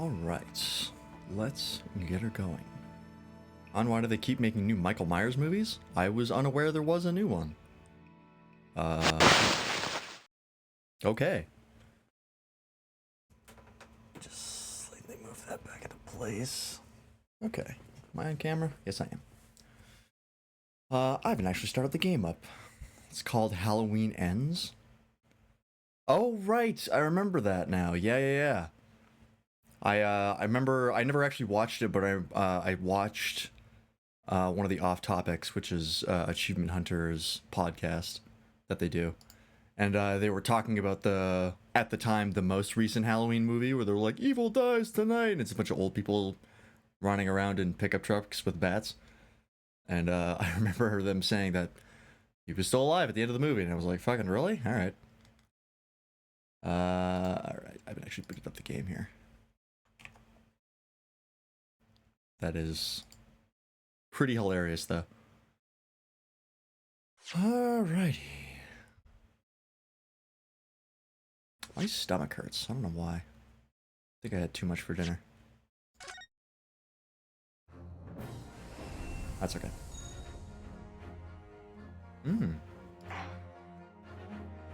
Alright, let's get her going. Why do they keep making new Michael Myers movies? I was unaware there was a new one. Okay. Just slightly move that back into place. Okay. Am I on camera? Yes, I am. I haven't actually started the game up. It's called Halloween Ends. Oh, right. I remember that now. Yeah. I remember, I never actually watched it, but I watched one of the Off Topics, which is Achievement Hunter's podcast that they do. And they were talking about at the time, the most recent Halloween movie where they were like, evil dies tonight. And it's a bunch of old people running around in pickup trucks with bats. And I remember them saying that he was still alive at the end of the movie. And I was like, fucking really? All right. Alright, I've actually picked up the game here. That is pretty hilarious, though. Alrighty. My stomach hurts. I don't know why. I think I had too much for dinner. That's okay.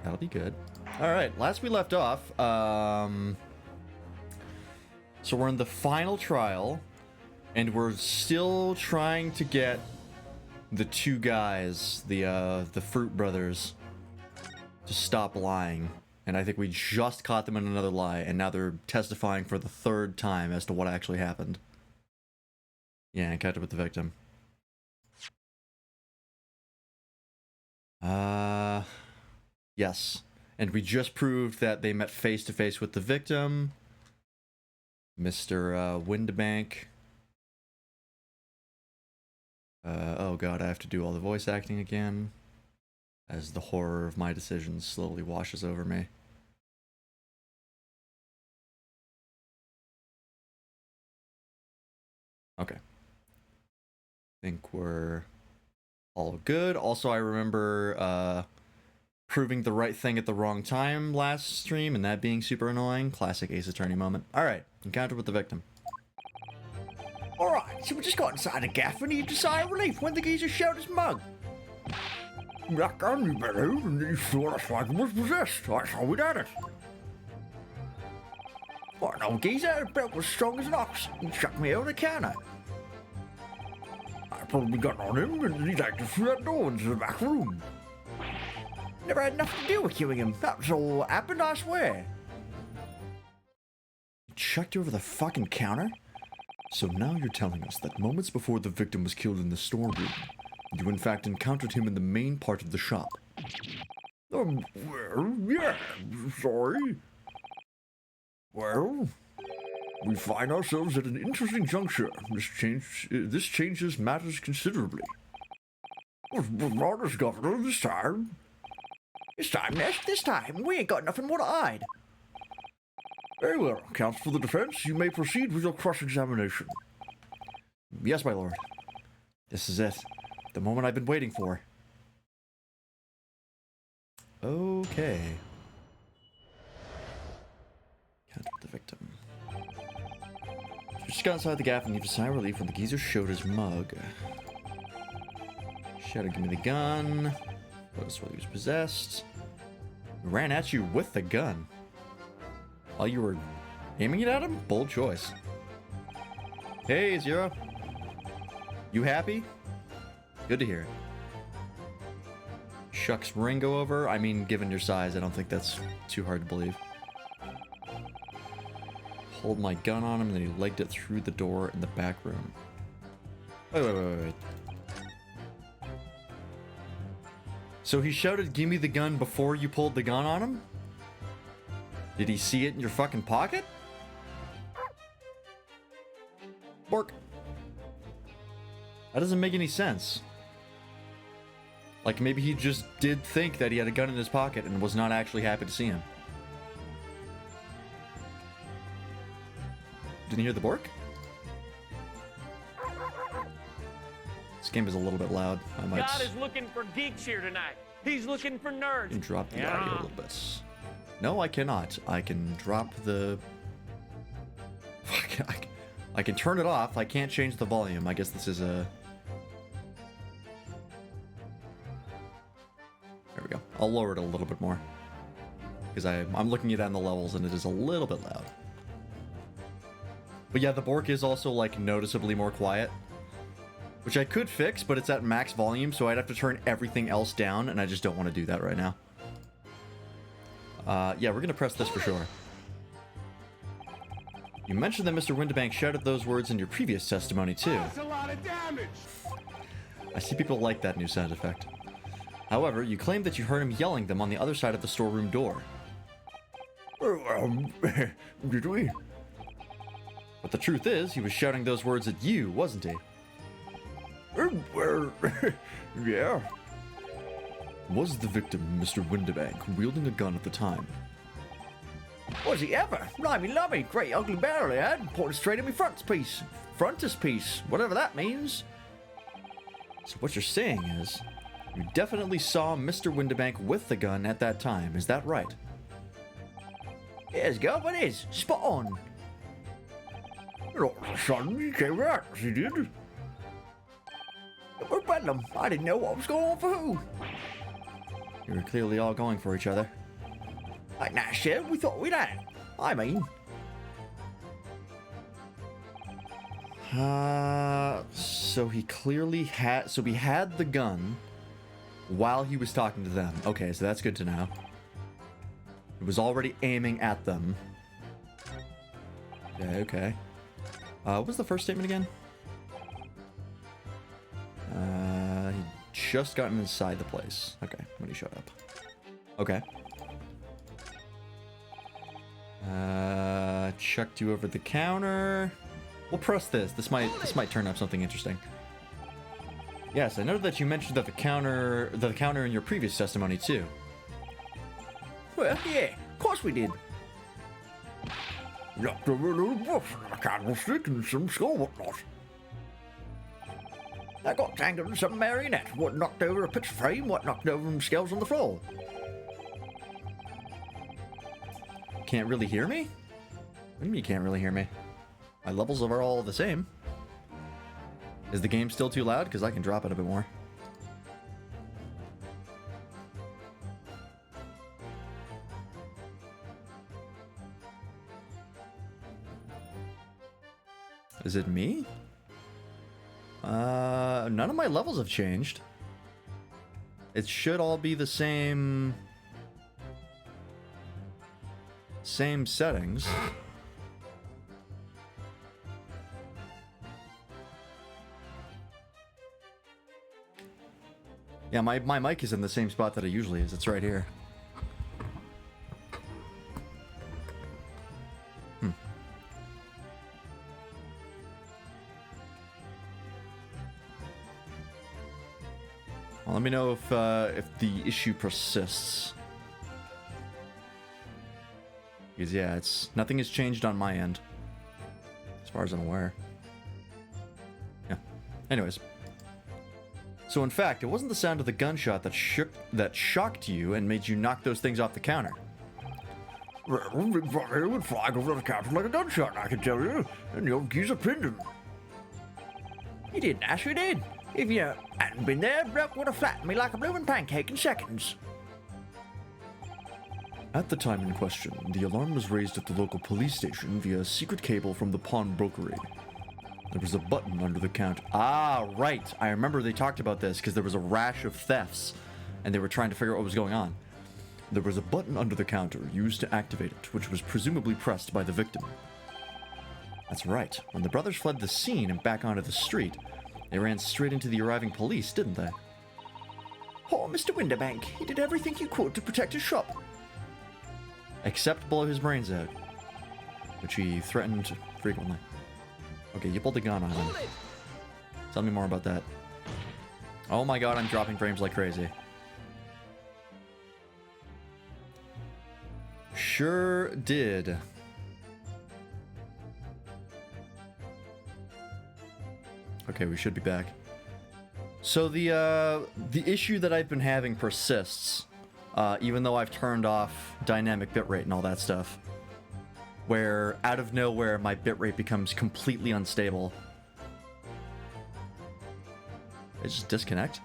That'll be good. Alright, last we left off, so we're in the final trial, and we're still trying to get the two guys, the Fruit brothers, to stop lying. And I think we just caught them in another lie, and now they're testifying for the third time as to what actually happened. Yeah, and catch up with the victim. Yes. And we just proved that they met face to face with the victim, Mr. Windebank. Oh god, I have to do all the voice acting again, as the horror of my decisions slowly washes over me. Okay. I think we're all good. Also, I remember, proving the right thing at the wrong time last stream, and that being super annoying. Classic Ace Attorney moment. Alright, encounter with the victim. Alright, so we just got inside a gaff and heaved a sigh of relief when the geezer showed his mug. That gun you believe, and he thought us like it was possessed. That's how we did it. What an old geezer, the belt was strong as an ox. He chucked me over the counter. I probably got on him, and he's acted through that door into the back room. Never had nothing to do with killing him. That was all that happened, I swear. He chucked you over the fucking counter? So now you're telling us that moments before the victim was killed in the storeroom, you in fact encountered him in the main part of the shop. Well, yeah, sorry. Well, we find ourselves at an interesting juncture. This changes matters considerably. What's brought us, Governor, this time? This time, we ain't got nothing more to hide. Very well, counsel for the defense, you may proceed with your cross-examination. Yes, my lord. This is it. The moment I've been waiting for. Okay. Count with the victim. Just got inside the gaff and heaved a sigh of relief when the geezer showed his mug. Shouted, give me the gun. Noticed while he was possessed. Ran at you with the gun. While you were aiming it at him? Bold choice. Hey, Zero. You happy? Good to hear it. Shucks Ringo over? I mean, given your size, I don't think that's too hard to believe. Pulled my gun on him, and then he legged it through the door in the back room. Wait. So he shouted, give me the gun before you pulled the gun on him? Did he see it in your fucking pocket? Bork. That doesn't make any sense. Like, maybe he just did think that he had a gun in his pocket and was not actually happy to see him. Didn't you hear the Bork? This game is a little bit loud. I might... God is looking for geeks here tonight. He's looking for nerds. Drop the audio a little bit. No, I cannot. I can drop the... I can turn it off. I can't change the volume. I guess this is a... There we go. I'll lower it a little bit more. Because I'm looking at it on the levels and it is a little bit loud. But yeah, the Bork is also like noticeably more quiet. Which I could fix, but it's at max volume, so I'd have to turn everything else down, and I just don't want to do that right now. Yeah, we're gonna press this for sure. You mentioned that Mr. Windibank shouted those words in your previous testimony, too. That's a lot of damage! I see people like that new sound effect. However, you claim that you heard him yelling them on the other side of the storeroom door. Did we? But the truth is, he was shouting those words at you, wasn't he? Yeah. Was the victim Mr. Windibank wielding a gun at the time? Was he ever? Blimey lummy, great ugly barrel he had, pointed straight at me frontispiece, whatever that means. So what you're saying is, you definitely saw Mr. Windibank with the gun at that time, is that right? Yes, Gov, it is. Spot on. All of a sudden, he came out, he did. It was bedlam. I didn't know what was going on for who. You were clearly all going for each other. Like that shit, we thought we'd had. I mean. So he clearly had, so he had the gun while he was talking to them. Okay, so that's good to know. It was already aiming at them. Yeah, okay. What was the first statement again? He just gotten inside the place. Okay, when he showed up. Okay. Chucked you over the counter. We'll press this. This might turn up something interesting. Yes, I know that you mentioned that the counter in your previous testimony too. Well, yeah, of course we did. Knocked over a little bush and a candlestick and some skull whatnot. I got tangled in some marionette. What knocked over a picture frame, what knocked over some skulls on the floor. Can't really hear me? What do you mean you can't really hear me? My levels are all the same. Is the game still too loud? Because I can drop it a bit more. Is it me? None of my levels have changed. It should all be the same settings. Yeah, my mic is in the same spot that it usually is. It's right here. Well, let me know if the issue persists. Because yeah, nothing has changed on my end, as far as I'm aware. Yeah. Anyways. So in fact, it wasn't the sound of the gunshot that shocked you and made you knock those things off the counter. Well, Big Brother would fly over the counter like a gunshot, I can tell you, and the old geezer pinned him. He didn't, Asher did. If you hadn't been there, Brock would have flattened me like a blooming pancake in seconds. At the time in question, the alarm was raised at the local police station via a secret cable from the pawnbrokery. There was a button under the counter. Ah, right. I remember they talked about this because there was a rash of thefts and they were trying to figure out what was going on. There was a button under the counter used to activate it, which was presumably pressed by the victim. That's right. When the brothers fled the scene and back onto the street, they ran straight into the arriving police, didn't they? Poor Mr. Windibank. He did everything he could to protect his shop. Except blow his brains out, which he threatened frequently. Okay, you pulled a gun on him. Tell me more about that. Oh my god, I'm dropping frames like crazy. Sure did. Okay, we should be back. So the issue that I've been having persists, even though I've turned off dynamic bitrate and all that stuff. where out of nowhere my bitrate becomes completely unstable. It just disconnect.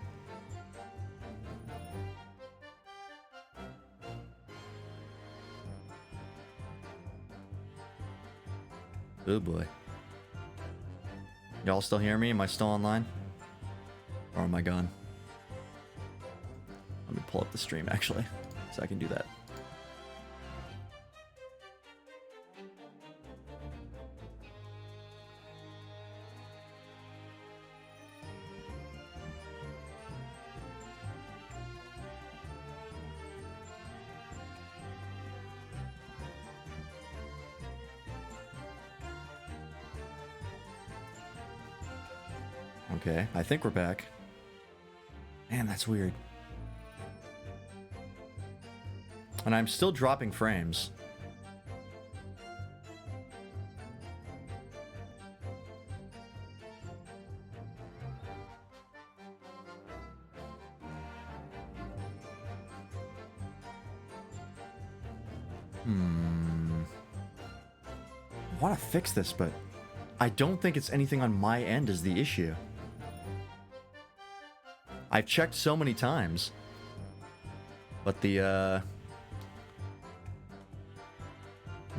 Oh boy. Y'all still hear me? Am I still online? Or am I gone? Let me pull up the stream actually, so I can do that. Okay, I think we're back. Man, that's weird. And I'm still dropping frames. I want to fix this, but I don't think it's anything on my end is the issue. I've checked so many times, but the,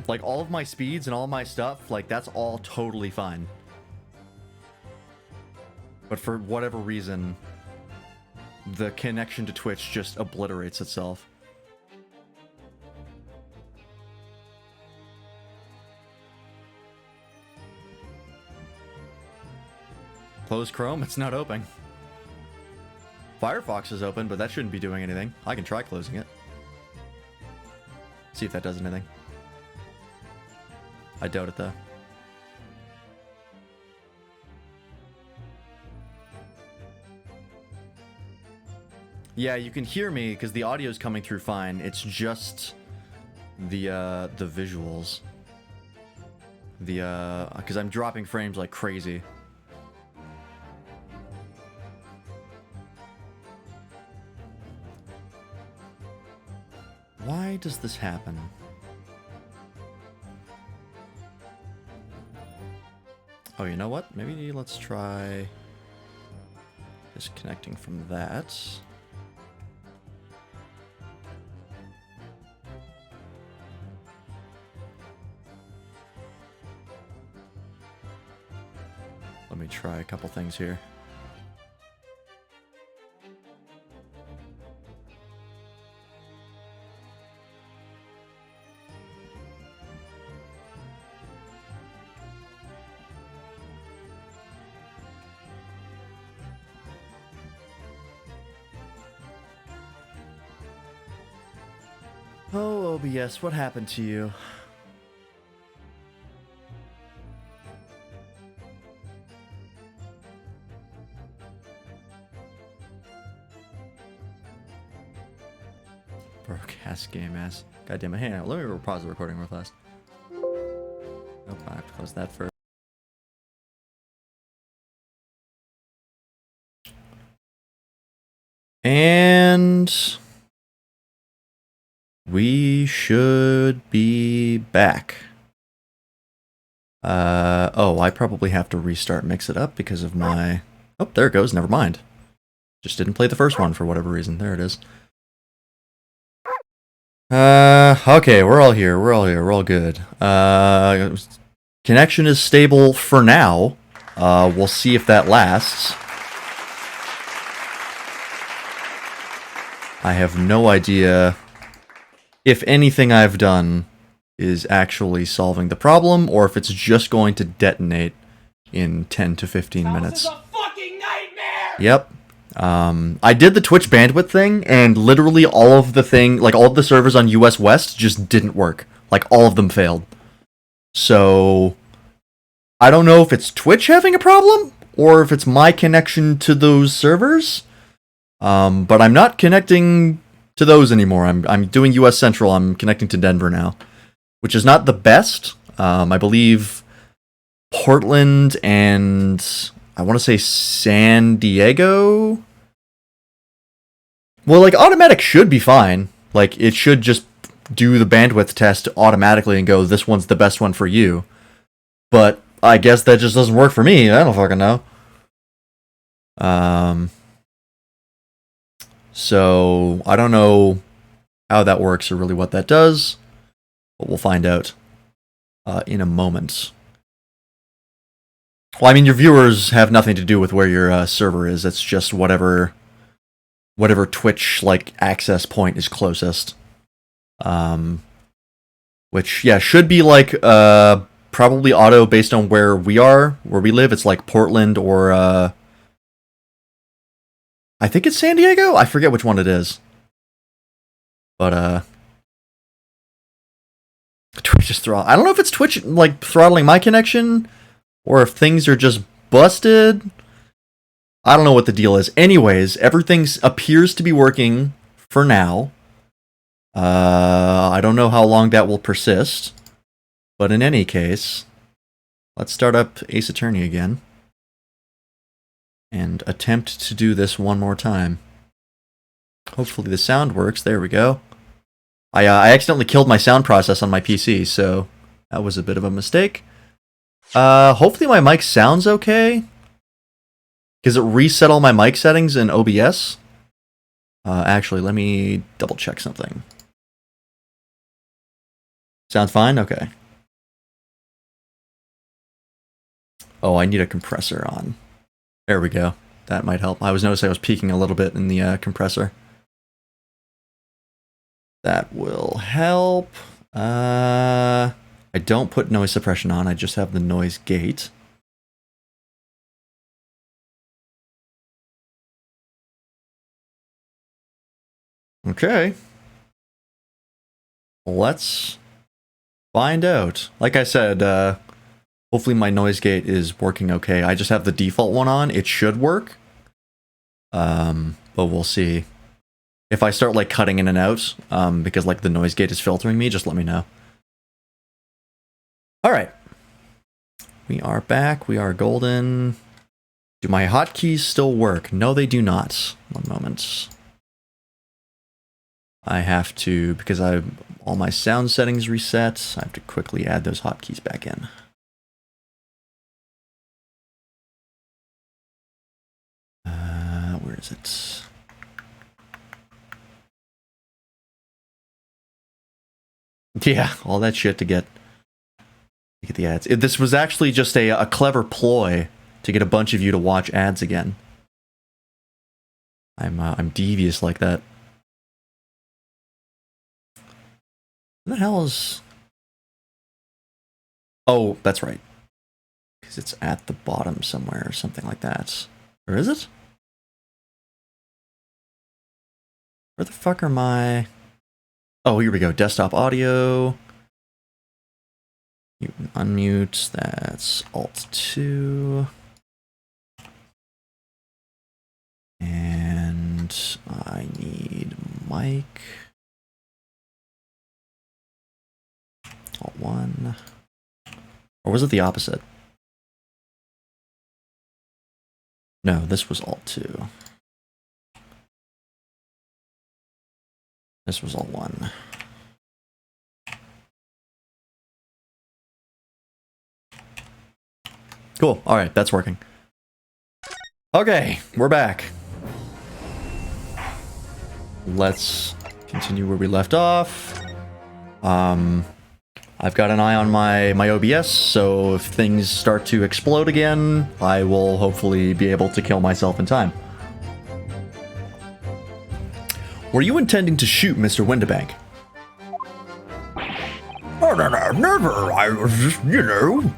like, all of my speeds and all my stuff, like, that's all totally fine. But for whatever reason, the connection to Twitch just obliterates itself. Close Chrome, it's not open. Firefox is open, but that shouldn't be doing anything. I can try closing it. See if that does anything. I doubt it, though. Yeah, you can hear me because the audio is coming through fine. It's just the visuals. Because I'm dropping frames like crazy. Why does this happen? Oh, you know what? Maybe let's try disconnecting from that. Let me try a couple things here. Oh, OBS, what happened to you? Broke ass game ass. God damn it. Hey, let me pause the recording real fast. Nope, I have to close that first. And we should be back. Oh, I probably have to restart Mix It Up because of my... Oh, there it goes. Never mind. Just didn't play the first one for whatever reason. There it is. Okay, we're all here. We're all good. Connection is stable for now. We'll see if that lasts. I have no idea if anything I've done is actually solving the problem, or if it's just going to detonate in 10 to 15 minutes. This is a fucking nightmare! Yep. I did the Twitch bandwidth thing, and literally all of the servers on US West just didn't work. Like, all of them failed. So, I don't know if it's Twitch having a problem, or if it's my connection to those servers. But I'm not connecting to those anymore. I'm doing US Central. I'm connecting to Denver now, which is not the best. I believe Portland and I want to say San Diego. Well, like, automatic should be fine. Like, it should just do the bandwidth test automatically and go, this one's the best one for you. But I guess that just doesn't work for me. I don't fucking know. So I don't know how that works or really what that does, but we'll find out in a moment. Well, I mean, your viewers have nothing to do with where your server is. It's just whatever Twitch like access point is closest. Which should be like probably auto based on where we live. It's like Portland or I think it's San Diego. I forget which one it is. But Twitch is I don't know if it's Twitch like throttling my connection or if things are just busted. I don't know what the deal is. Anyways, everything appears to be working for now. I don't know how long that will persist. But in any case, let's start up Ace Attorney again. And attempt to do this one more time. Hopefully the sound works. There we go. I accidentally killed my sound process on my PC, so that was a bit of a mistake. Hopefully my mic sounds okay. Because it reset all my mic settings in OBS. Actually, let me double check something. Sounds fine? Okay. Oh, I need a compressor on. There we go. That might help. I was noticing I was peaking a little bit in the compressor. That will help. I don't put noise suppression on. I just have the noise gate. Okay. Let's find out. Like I said, hopefully my noise gate is working okay. I just have the default one on. It should work. But we'll see. If I start like cutting in and out, because like the noise gate is filtering me, just let me know. All right. We are back. We are golden. Do my hotkeys still work? No, they do not. One moment. I have to, because all my sound settings reset, I have to quickly add those hotkeys back in. Where is it? Yeah, all that shit to get the ads. This was actually just a clever ploy to get a bunch of you to watch ads again. I'm devious like that. What the hell is... Oh, that's right. Because it's at the bottom somewhere or something like that. Or is it? Where the fuck are my... Oh, here we go. Desktop audio. Mute and unmute. That's Alt-2. And I need mic. Alt-1. Or was it the opposite? No, this was Alt-2. This was Alt-1. Cool. All right, that's working. Okay, we're back. Let's continue where we left off. I've got an eye on my OBS, so if things start to explode again, I will hopefully be able to kill myself in time. Were you intending to shoot Mr. Windibank? Oh, no, never. I was just, God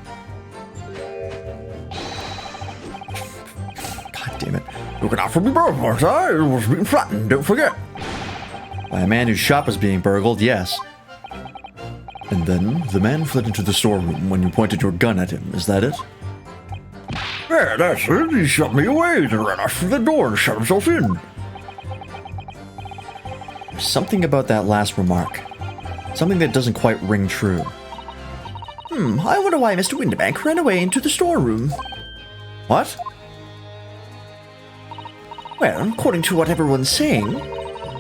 damn it. looking out for me, bro. I was being flattened, don't forget. By a man whose shop was being burgled, yes. And then the man fled into the storeroom when you pointed your gun at him, is that it? Yeah, that's it. He shot me away, then ran out through the door and shut himself in. There's something about that last remark. Something that doesn't quite ring true. I wonder why Mr. Windibank ran away into the storeroom. What? Well, according to what everyone's saying,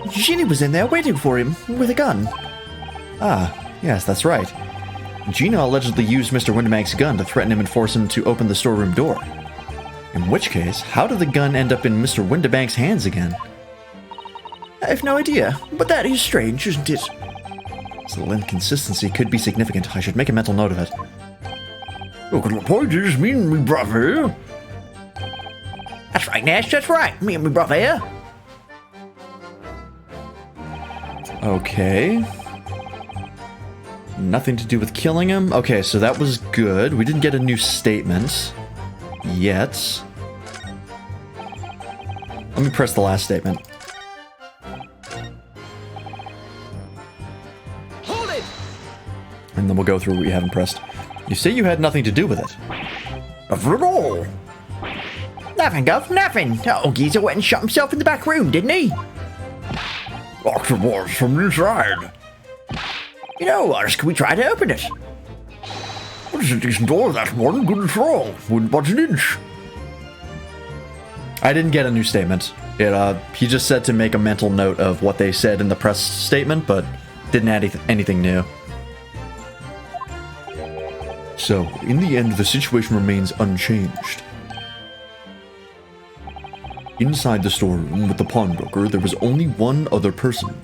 Ginny was in there waiting for him with a gun. Ah, yes, that's right. Gina allegedly used Mr. Windebank's gun to threaten him and force him to open the storeroom door. In which case, how did the gun end up in Mr. Windebank's hands again? I have no idea, but that is strange, isn't it? This little inconsistency could be significant. I should make a mental note of it. Look, the point is, me and me brother. That's right, Nash, that's right. Me and my brother here. Okay. Nothing to do with killing him? Okay, so that was good. We didn't get a new statement. Yet. Let me press the last statement. Hold it! And then we'll go through what we haven't pressed. You say you had nothing to do with it. Nothing at all. Nothing, Gov, nothing. Oh, geezer went and shot himself in the back room, didn't he? Locked the doors from the inside. You know, Otis, can we try to open it? What is a decent door, that one? Good and strong. Wouldn't budge an inch. I didn't get a new statement. He just said to make a mental note of what they said in the press statement, but didn't add anything new. So, in the end, the situation remains unchanged. Inside the storeroom with the pawnbroker, there was only one other person.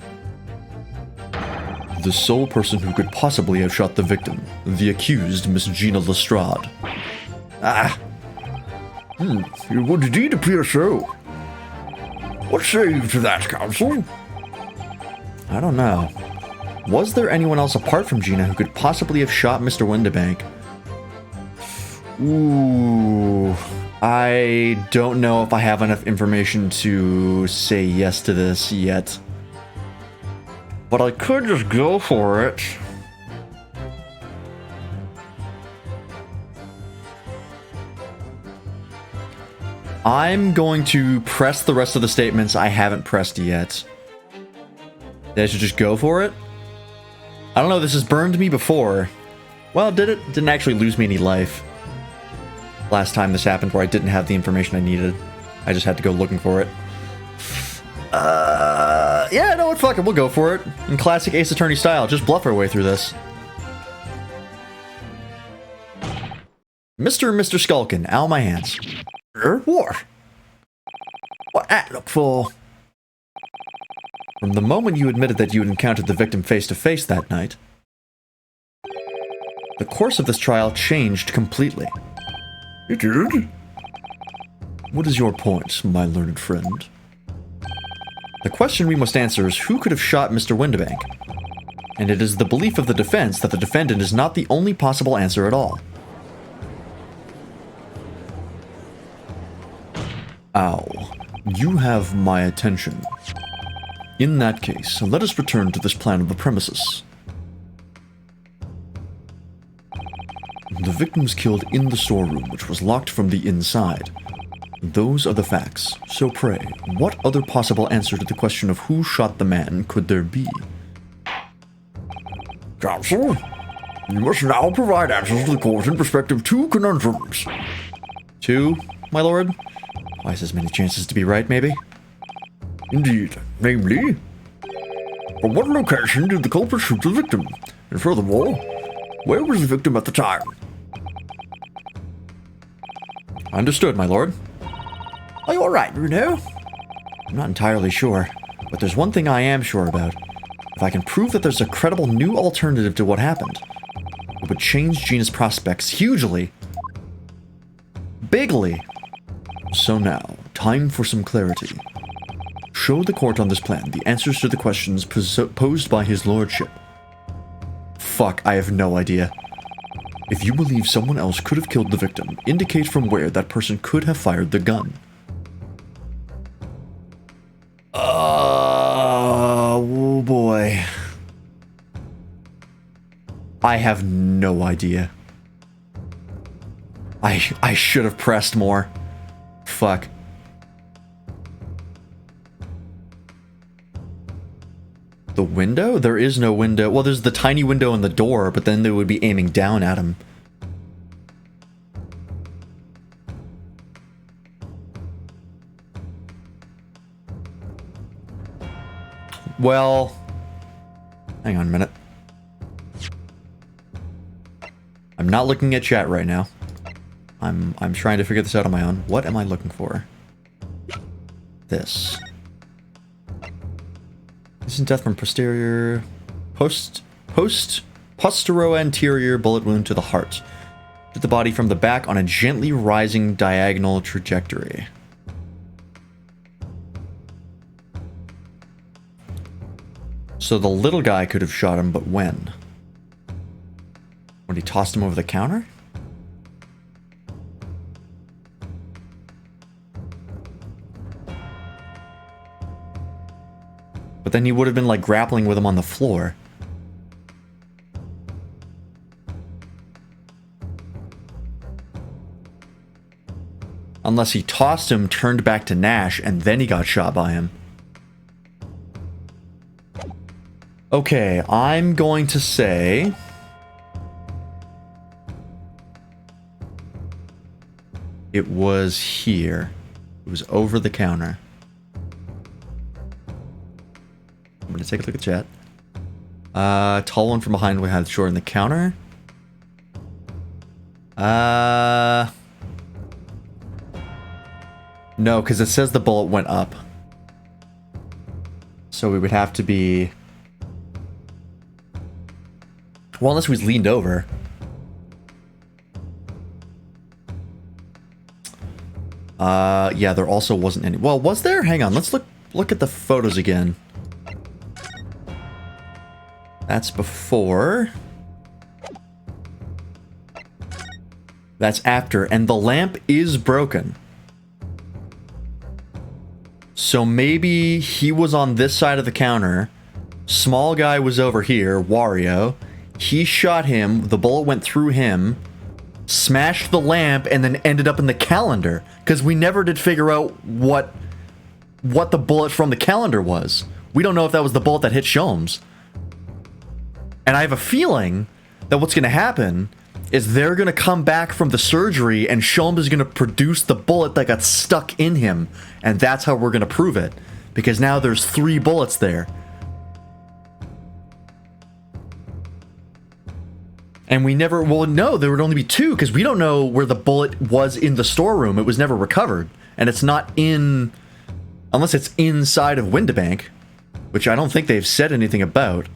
The sole person who could possibly have shot the victim, the accused, Miss Gina Lestrade. Ah! It would indeed appear so. What say you to that, counsel? I don't know. Was there anyone else apart from Gina who could possibly have shot Mr. Windebank? Ooh... I don't know if I have enough information to say yes to this yet. But I could just go for it. I'm going to press the rest of the statements I haven't pressed yet. I should just go for it? I don't know, this has burned me before. Well, did it? Didn't actually lose me any life. Last time this happened where I didn't have the information I needed. I just had to go looking for it. Yeah, no, fuck it, we'll go for it. In classic Ace Attorney style, just bluff our way through this. Mr. and Mr. Skulkin, out of my hands. What? What that look for? From the moment you admitted that you had encountered the victim face to face that night, the course of this trial changed completely. It did? What is your point, my learned friend? The question we must answer is who could have shot Mr. Windebank? And it is the belief of the defense that the defendant is not the only possible answer at all. Ow. You have my attention. In that case, let us return to this plan of the premises. The victim was killed in the storeroom, which was locked from the inside. Those are the facts. So pray, what other possible answer to the question of who shot the man could there be? Counsel, you must now provide answers to the court in respect of two conundrums. Two, my lord? Twice as many chances to be right, maybe? Indeed. Namely, from what location did the culprit shoot the victim? And furthermore, where was the victim at the time? Understood, my lord. Are you alright, Bruno? I'm not entirely sure, but there's one thing I am sure about. If I can prove that there's a credible new alternative to what happened, it would change Gina's prospects hugely. Bigly. So now, time for some clarity. Show the court on this plan the answers to the questions posed by his lordship. Fuck, I have no idea. If you believe someone else could have killed the victim, indicate from where that person could have fired the gun. Oh boy. I have no idea. I should have pressed more. Fuck. The window? There is no window. Well, there's the tiny window in the door, but then they would be aiming down at him. Well, hang on a minute. I'm not looking at chat right now. I'm trying to figure this out on my own. What am I looking for? This. Instant death from posterior... Postero-anterior bullet wound to the heart. Hit the body from the back on a gently rising diagonal trajectory. So the little guy could have shot him, but when? When he tossed him over the counter? But then he would have been like grappling with him on the floor. Unless he tossed him, turned back to Nash, and then he got shot by him. Okay, I'm going to say... it was here. It was over the counter. I'm going to take a look at chat. Tall one from behind we had short in the counter. No, because it says the bullet went up. So we would have to be... well, unless we leaned over. Yeah, there also wasn't any... well, was there? Hang on, let's look at the photos again. That's before. That's after, and the lamp is broken. So maybe he was on this side of the counter. Small guy was over here, Wario. He shot him, the bullet went through him, smashed the lamp, and then ended up in the calendar. Because we never did figure out what the bullet from the calendar was. We don't know if that was the bullet that hit Sholmes. And I have a feeling that what's going to happen is they're going to come back from the surgery and Sholmes is going to produce the bullet that got stuck in him. And that's how we're going to prove it. Because now there's 3 bullets there. And we never... well, no, there would only be 2 because we don't know where the bullet was in the storeroom. It was never recovered. And it's not in... unless it's inside of Windibank. Which I don't think they've said anything about.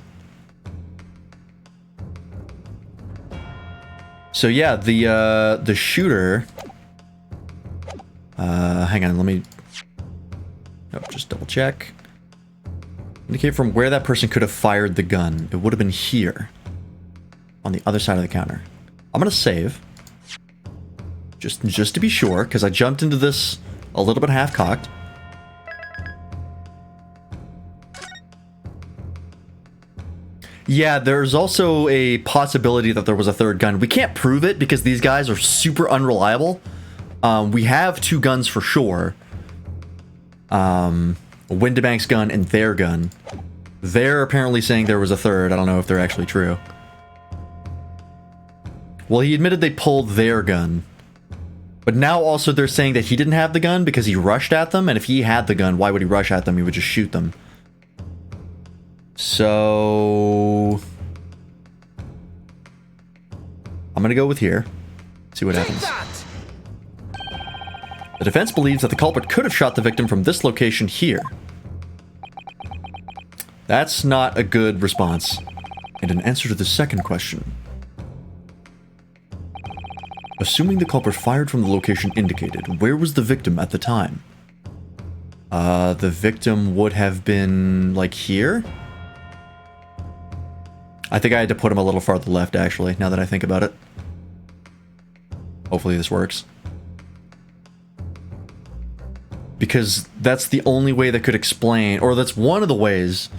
So yeah, the shooter... hang on, let me... nope, just double check. Indicate from where that person could have fired the gun. It would have been here. On the other side of the counter. I'm gonna save. Just to be sure, because I jumped into this a little bit half-cocked. Yeah, there's also a possibility that there was a third gun. We can't prove it because these guys are super unreliable. We have 2 guns for sure. Windibank's gun and their gun. They're apparently saying there was a third. I don't know if they're actually true. Well, he admitted they pulled their gun. But now also they're saying that he didn't have the gun because he rushed at them. And if he had the gun, why would he rush at them? He would just shoot them. So... I'm gonna go with here. See what happens. The defense believes that the culprit could have shot the victim from this location here. That's not a good response. And an answer to the second question. Assuming the culprit fired from the location indicated, where was the victim at the time? The victim would have been, like, here? I think I had to put him a little farther left, actually, now that I think about it. Hopefully this works. Because that's the only way that could explain, or that's one of the ways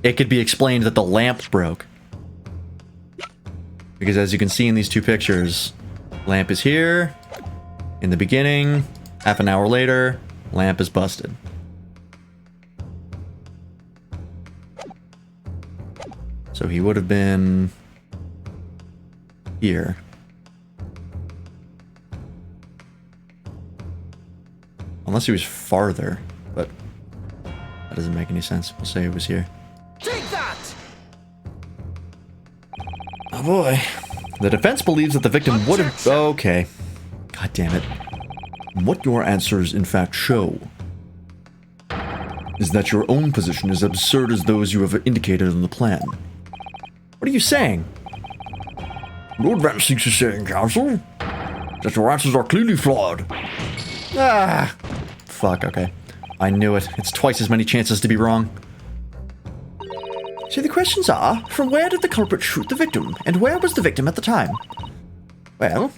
it could be explained that the lamp broke. Because as you can see in these 2 pictures, lamp is here, in the beginning, half an hour later, lamp is busted. So he would have been here. Unless he was farther, but that doesn't make any sense. We'll say it was here. Take that! Oh boy. The defense believes that the victim would have... Okay. God damn it. What your answers in fact show is that your own position is absurd as those you have indicated in the plan. What are you saying? Lord Van6 is saying, Counsel, that your answers are clearly flawed. Ah! Fuck, okay. I knew it. It's twice as many chances to be wrong. So the questions are, from where did the culprit shoot the victim, and where was the victim at the time? Well,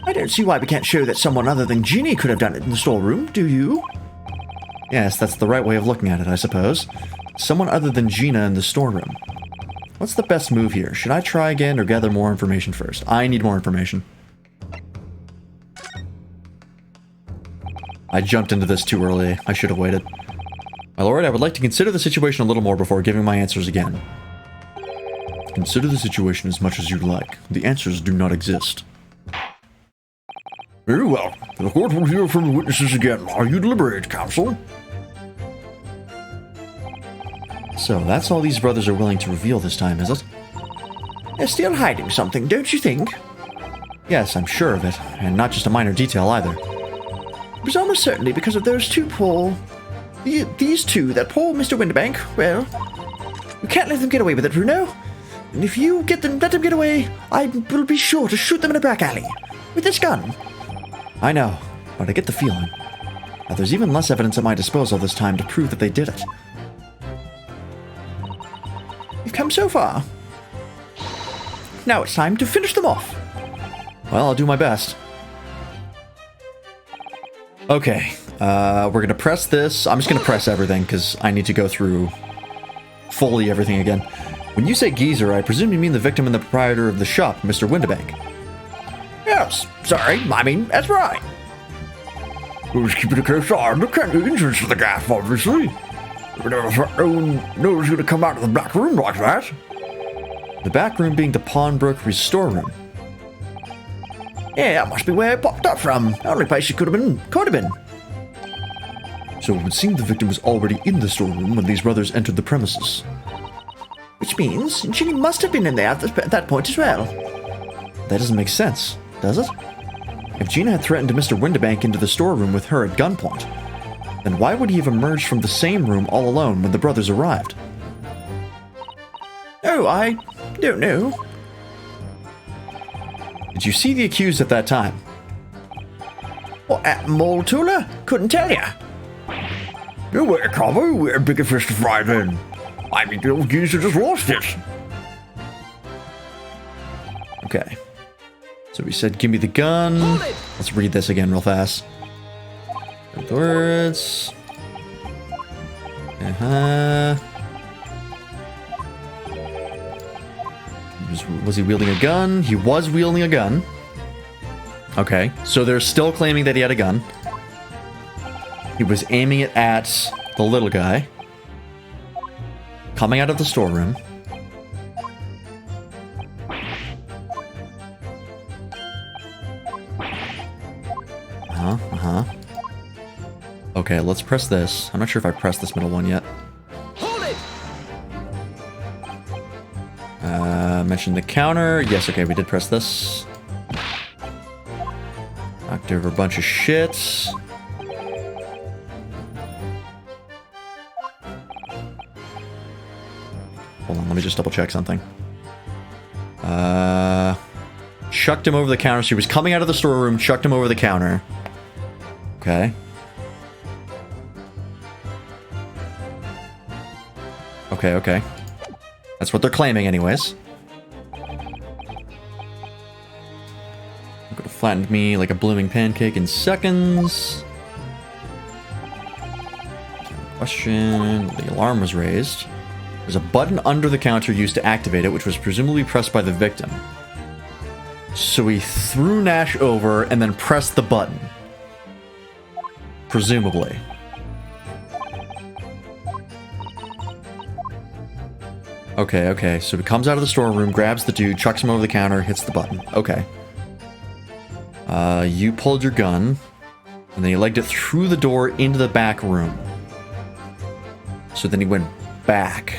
I don't see why we can't show that someone other than Ginny could have done it in the storeroom, do you? Yes, that's the right way of looking at it, I suppose. Someone other than Gina in the storeroom. What's the best move here? Should I try again or gather more information first? I need more information. I jumped into this too early. I should have waited. My lord, I would like to consider the situation a little more before giving my answers again. Consider the situation as much as you'd like. The answers do not exist. Very well. The court will hear from the witnesses again while you deliberate, Counsel. So, that's all these brothers are willing to reveal this time, is it? They're still hiding something, don't you think? Yes, I'm sure of it. And not just a minor detail either. It was almost certainly because of those two poor... These two, that poor Mr. Winterbank. Well, you can't let them get away with it, Bruno. And if you let them get away, I will be sure to shoot them in a back alley. With this gun. I know, but I get the feeling that there's even less evidence at my disposal this time to prove that they did it. You've come so far. Now it's time to finish them off. Well, I'll do my best. Okay, we're gonna press this. I'm just gonna press everything, because I need to go through fully everything again. When you say geezer, I presume you mean the victim and the proprietor of the shop, Mr. Winterbank. Yes, sorry, I mean, that's right. We'll just keep it a close eye on the entrance to the gap, obviously. No one's going to come out of the back room like that. The back room being the pawnbrokery storeroom. Yeah, that must be where it popped up from. The only place it could have been. So it would seem the victim was already in the storeroom when these brothers entered the premises. Which means Ginny must have been in there at that point as well. That doesn't make sense, does it? If Gina had threatened Mr. Winterbank into the storeroom with her at gunpoint, then why would he have emerged from the same room all alone when the brothers arrived? Oh, I don't know. Did you see the accused at that time? What, at Moltula? Couldn't tell ya. No way, Cabo. We had bigger fish to fry then. I mean, the old geezer just lost it. Okay. So we said, give me the gun. Let's read this again real fast. The words. Was he wielding a gun? He was wielding a gun. Okay, so they're still claiming that he had a gun. He was aiming it at the little guy. Coming out of the storeroom. Okay, let's press this. I'm not sure if I pressed this middle one yet. Hold it! Mention the counter. Yes, okay, we did press this. Knocked over a bunch of shit. Hold on, let me just double check something. Chucked him over the counter. So he was coming out of the storeroom, chucked him over the counter. Okay. Okay. That's what they're claiming anyways. Could have flattened me like a blooming pancake in seconds. Question. The alarm was raised. There's a button under the counter used to activate it, which was presumably pressed by the victim. So he threw Nash over and then pressed the button. Presumably. Okay, so he comes out of the storeroom, grabs the dude, chucks him over the counter, hits the button. Okay. You pulled your gun, and then you legged it through the door into the back room. So then he went back.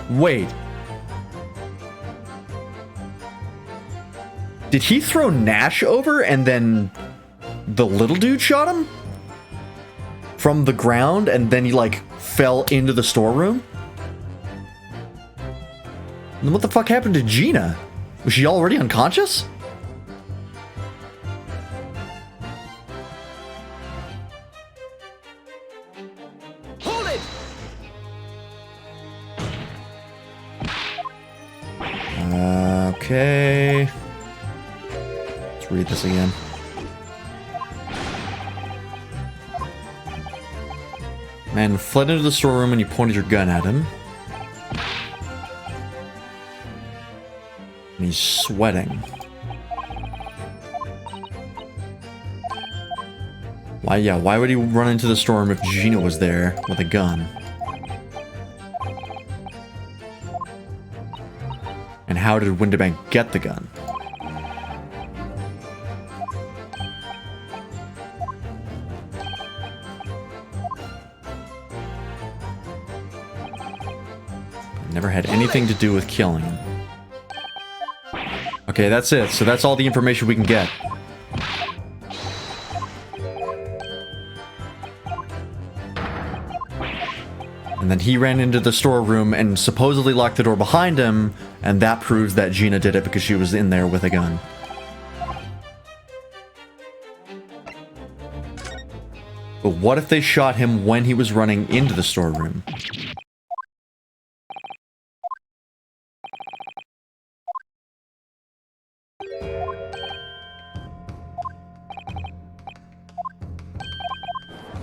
Wait. Did he throw Nash over and then the little dude shot him? From the ground and then he like fell into the storeroom? And what the fuck happened to Gina? Was she already unconscious? Hold it! Okay. Let's read this again. Man fled into the storeroom and you pointed your gun at him. And he's sweating. Why would he run into the storeroom if Gina was there with a gun? And how did Windibank get the gun? Never had anything to do with killing him. Okay, that's it. So that's all the information we can get. And then he ran into the storeroom and supposedly locked the door behind him, and that proves that Gina did it because she was in there with a gun. But what if they shot him when he was running into the storeroom?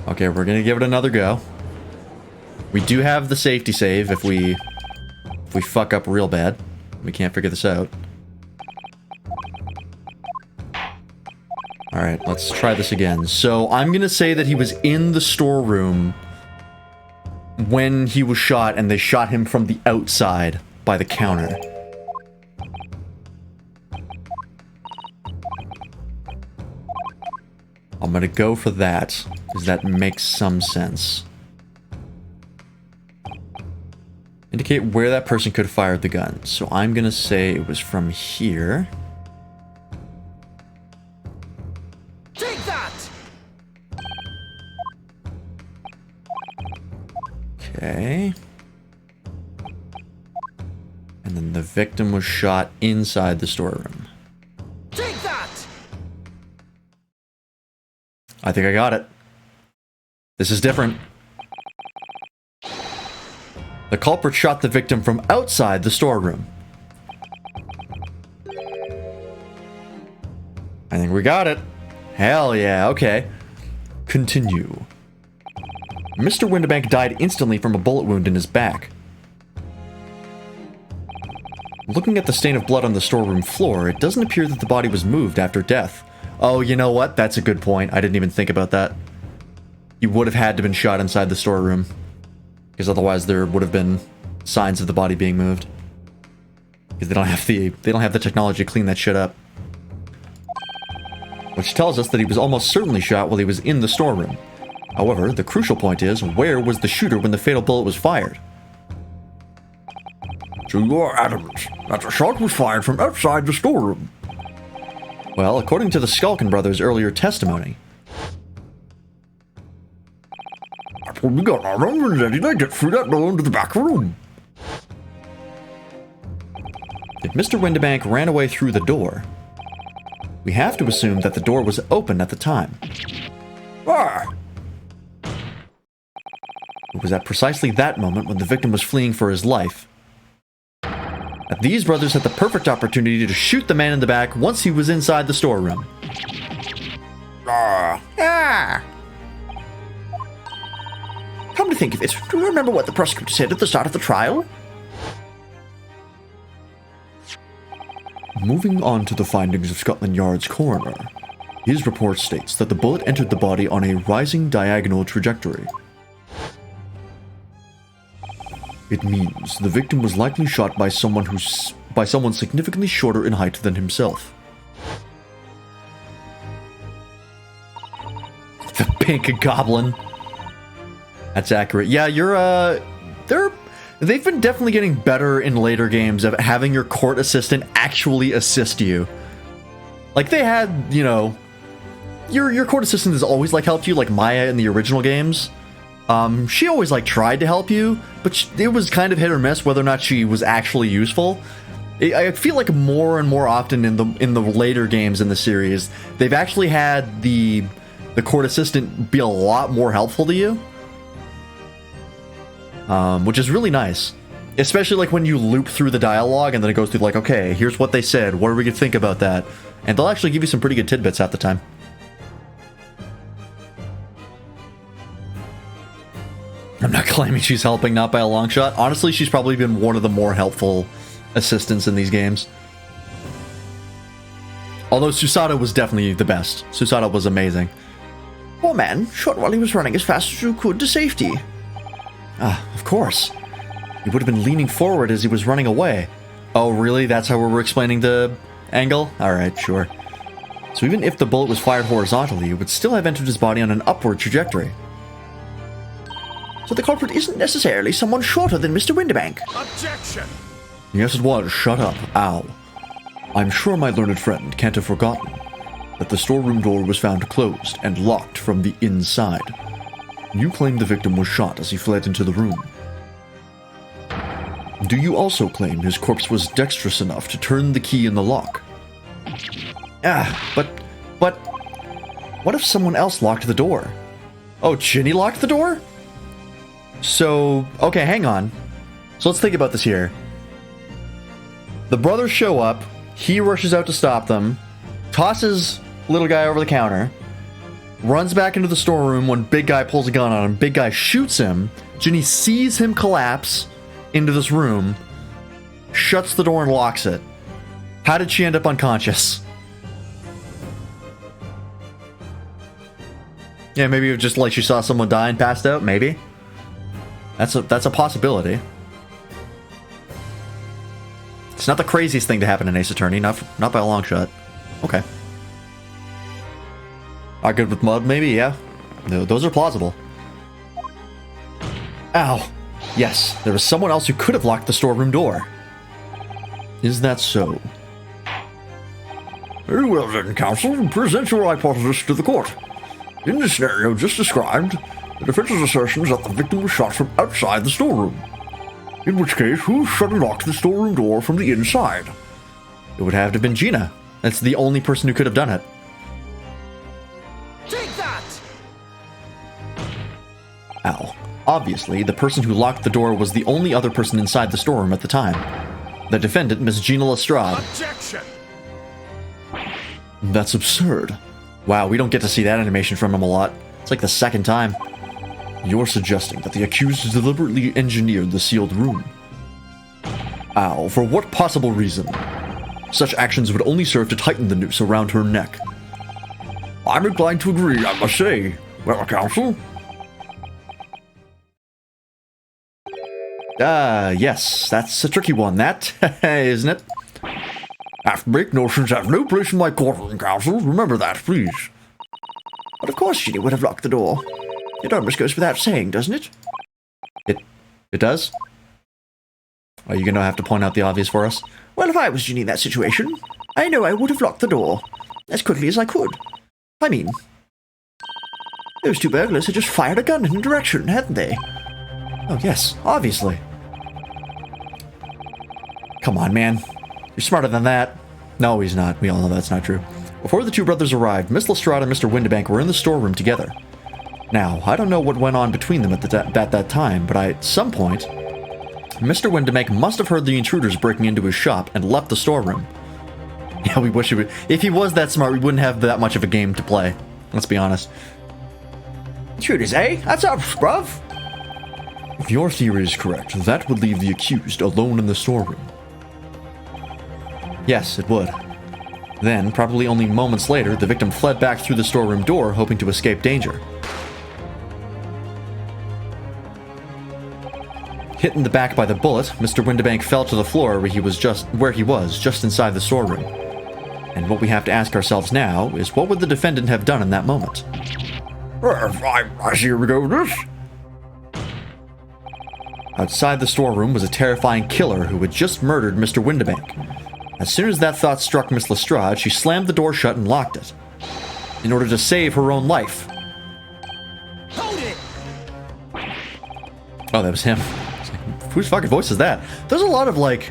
Okay, we're gonna give it another go. We do have the safety save if we fuck up real bad. We can't figure this out. Alright, let's try this again. So I'm gonna say that he was in the storeroom when he was shot and they shot him from the outside by the counter. I'm gonna go for that, because that makes some sense. Indicate where that person could have fired the gun. So I'm gonna say it was from here. Take that! Okay. And then the victim was shot inside the storeroom. Take that! I think I got it. This is different. The culprit shot the victim from outside the storeroom. I think we got it. Hell yeah, okay. Continue. Mr. Windibank died instantly from a bullet wound in his back. Looking at the stain of blood on the storeroom floor, it doesn't appear that the body was moved after death. Oh, you know what? That's a good point. I didn't even think about that. He would have had to have been shot inside the storeroom. Because otherwise there would have been signs of the body being moved. Because they don't have the technology to clean that shit up. Which tells us that he was almost certainly shot while he was in the storeroom. However, the crucial point is, where was the shooter when the fatal bullet was fired? So you are adamant that the shot was fired from outside the storeroom? Well, according to the Skulkin brothers' earlier testimony. That's what we got on them, and then they get through that door into the back room. If Mr. Windibank ran away through the door, we have to assume that the door was open at the time. Ah! It was at precisely that moment when the victim was fleeing for his life. That these brothers had the perfect opportunity to shoot the man in the back once he was inside the storeroom. Ah! Come to think of it, do you remember what the prosecutor said at the start of the trial? Moving on to the findings of Scotland Yard's coroner, his report states that the bullet entered the body on a rising diagonal trajectory. It means the victim was likely shot by someone significantly shorter in height than himself. The pink goblin. That's accurate. Yeah, they've been definitely getting better in later games of having your court assistant actually assist you. Like, they had, you know, your court assistant has always, like, helped you, like Maya in the original games. She always, like, tried to help you, but it was kind of hit or miss whether or not she was actually useful. I feel like more and more often in the later games in the series, they've actually had the court assistant be a lot more helpful to you, which is really nice. Especially like when you loop through the dialogue and then it goes through like, okay, here's what they said, what are we gonna think about that? And they'll actually give you some pretty good tidbits half the time. I'm not claiming she's helping, not by a long shot. Honestly, she's probably been one of the more helpful assistants in these games. Although Susato was definitely the best. Susato was amazing. Poor man, shot while he was running as fast as you could to safety. Ah, of course. He would have been leaning forward as he was running away. Oh, really? That's how we're explaining the angle? Alright, sure. So even if the bullet was fired horizontally, it would still have entered his body on an upward trajectory. So the culprit isn't necessarily someone shorter than Mr. Windibank. Objection! Yes, it was. Shut up. Ow. I'm sure my learned friend can't have forgotten that the storeroom door was found closed and locked from the inside. You claim the victim was shot as he fled into the room. Do you also claim his corpse was dexterous enough to turn the key in the lock? But... What if someone else locked the door? Oh, Ginny locked the door? So, okay, hang on. So let's think about this here. The brothers show up, he rushes out to stop them, tosses little guy over the counter, runs back into the storeroom when big guy pulls a gun on him, big guy shoots him, Ginny sees him collapse into this room, shuts the door and locks it. How did she end up unconscious? Yeah, maybe it was just like she saw someone die and passed out, maybe. That's a possibility. It's not the craziest thing to happen in Ace Attorney, not by a long shot. Okay. Are good with mud, maybe? Yeah. No, those are plausible. Ow. Yes, there was someone else who could have locked the storeroom door. Is that so? Very well then, counsel. Present your hypothesis to the court. In the scenario just described, the defense's assertion is that the victim was shot from outside the storeroom. In which case, who shut and locked the storeroom door from the inside? It would have to have been Gina. That's the only person who could have done it. Take that! Ow. Obviously, the person who locked the door was the only other person inside the storeroom at the time. The defendant, Miss Gina Lestrade. Objection! That's absurd. Wow, we don't get to see that animation from him a lot. It's like the second time. You're suggesting that the accused deliberately engineered the sealed room. Ow, for what possible reason? Such actions would only serve to tighten the noose around her neck. I'm inclined to agree, I must say. Well, counsel? Yes, that's a tricky one, that, isn't it? Half-baked notions have no place in my courtroom, counsel. Remember that, please. But of course Ginny would have locked the door. It almost goes without saying, doesn't it? It does? Are you gonna have to point out the obvious for us? Well, if I was Ginny in that situation, I know I would have locked the door as quickly as I could. I mean, those two burglars had just fired a gun in a direction, hadn't they? Oh, yes, obviously. Come on, man. You're smarter than that. No, he's not. We all know that's not true. Before the two brothers arrived, Miss Lestrade and Mr. Windibank were in the storeroom together. Now, I don't know what went on between them at that time, but at some point, Mr. Windibank must have heard the intruders breaking into his shop and left the storeroom. Yeah, we wish he would. If he was that smart, we wouldn't have that much of a game to play. Let's be honest. Intruders, eh? That's up, bruv. If your theory is correct, that would leave the accused alone in the storeroom. Yes, it would. Then, probably only moments later, the victim fled back through the storeroom door, hoping to escape danger. Hit in the back by the bullet, Mr. Windibank fell to the floor where he was just inside the storeroom. And what we have to ask ourselves now is, what would the defendant have done in that moment? I see where we go with this. Outside the storeroom was a terrifying killer who had just murdered Mr. Windibank. As soon as that thought struck Miss Lestrade, she slammed the door shut and locked it, in order to save her own life. Hold it! Oh, that was him. It's like, whose fucking voice is that? There's a lot of, like...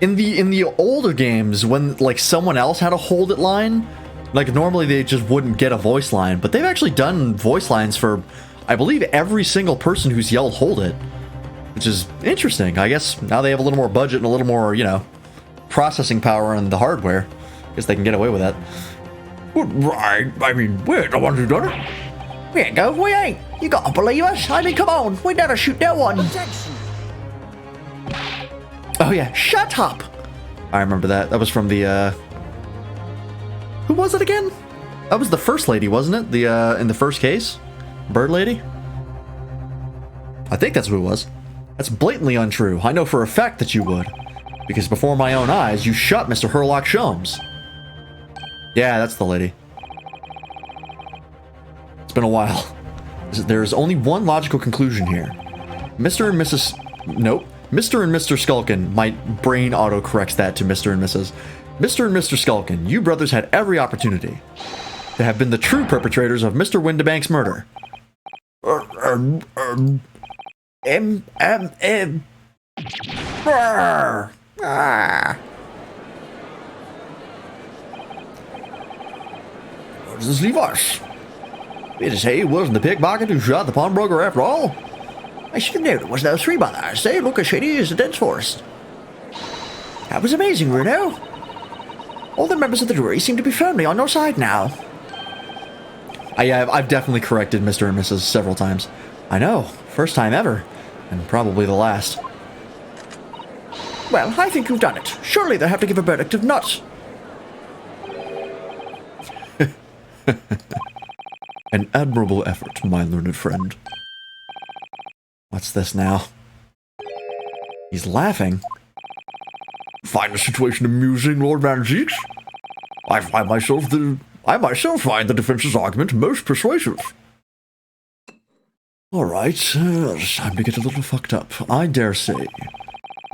In the older games, when, like, someone else had a hold it line, like, normally they just wouldn't get a voice line, but they've actually done voice lines for, I believe, every single person who's yelled hold it, which is interesting. I guess now they have a little more budget and a little more, you know, processing power on the hardware. I guess they can get away with that. Right, I mean, we're the ones who done it. We ain't go, we ain't. You gotta believe us. I mean, come on. We gotta shoot that one. Objection! Oh yeah, Shut up. I remember that. That was from the, who was it again? That was the first lady, wasn't it? The, in the first case? Bird lady? I think that's who it was. That's blatantly untrue. I know for a fact that you would. Because before my own eyes, you shot Mr. Herlock Sholmes. Yeah, that's the lady. It's been a while. There's only one logical conclusion here. Mr. and Mrs... Nope. Mr. and Mr. Skulkin. My brain auto-corrects that to Mr. and Mrs. Mr. and Mr. Skulkin, you brothers had every opportunity to have been the true perpetrators of Mr. Windibank's murder. What does this leave us? It is he who wasn't the pickpocket who shot the pawnbroker after all. I should have known it was those three brothers. They look as shady as a dense forest. That was amazing, Bruno. All the members of the jury seem to be firmly on your side now. I've definitely corrected Mr. and Mrs. several times. I know, first time ever, and probably the last. Well, I think you've done it. Surely they'll have to give a verdict of not. An admirable effort, my learned friend. What's this now? He's laughing. Find the situation amusing, Lord Van Zeeks? I myself find the defense's argument most persuasive. Alright, it's time to get a little fucked up. I dare say.